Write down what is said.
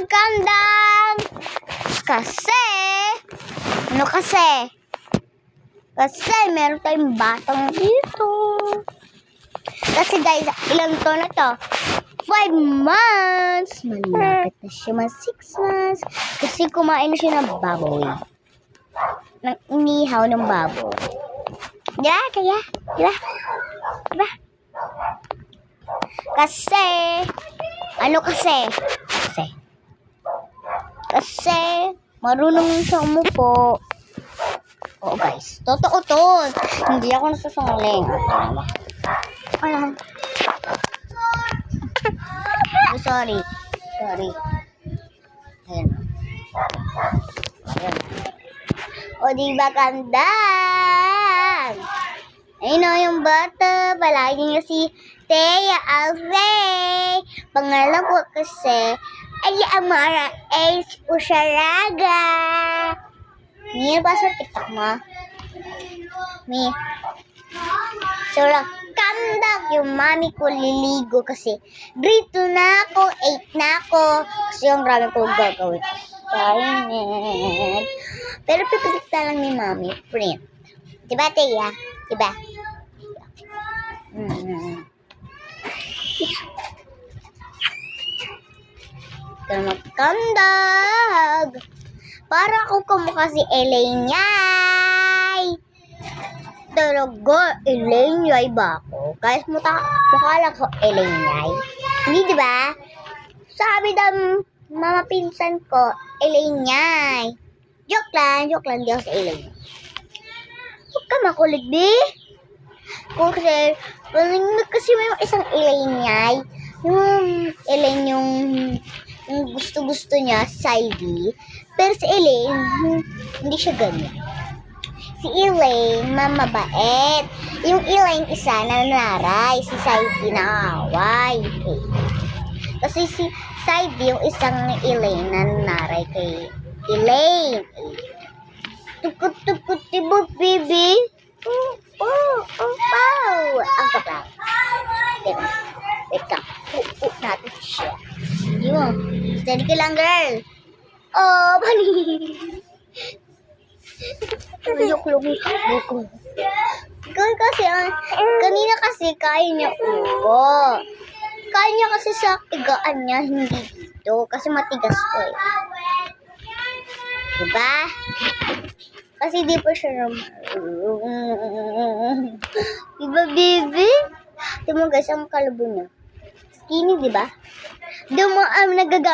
magandang kasi kasi meron tayong batang dito. Kasi guys, ilang taon na to? 5 months. Malapit na siya, 6 months. Kasi kumain na siya ng baboy. Ng inihaw ng baboy. Diba? Kasi, kasi, marunong siya umupo. Oo guys, totoo to. Hindi ako nasusungaling. Sorry. Ayan. O diba ganda? Ayun o yung bata. Palagi niya si Thea Alvey. Pangalan ko kasi ay Amara H. Usharaga. Mia ba sa TikTok mo? Mi. So, kandak yung mami ko liligo kasi grade 2 na ako, 8 na ako. Kasi yung marami ko gagawin. Assignment. Pero pipilit na lang ni mami, print. Diba, Thea? Diba? Pero magkandag. Para ako kumukha si Elaine. Talaga, Elaine ba ako? Guys, mukha lang ko Elaine. Hindi, diba? Sabi ng mama pinsan ko, Elaine. Joke lang, di ako si Elaine. Huwag ka makulit, be. Kasi may isang Elaine. Yung Elaine yung gusto niya, Saidi. Pero si Elaine, hindi siya ganyan. Si Elaine, mamabait. Yung Elaine, isa na naray. Si Saidi na away. Okay. Kasi si Saidi, yung isang Elaine na naray kay Elaine. Tukot-tukot, diba, baby? Ang kapal. Wait ka. Natin siya. Hindi mo. Steady ka lang, girl. Oh, bali. Kasi, kanina kasi kaya niya upo. Kaya niya kasi sa igaan niya, hindi dito. Kasi matigas to eh. Diba? Kasi di pa siya diba, baby? Diba guys, ang kalabo niya. Skinny, diba? Diba, nagagamit.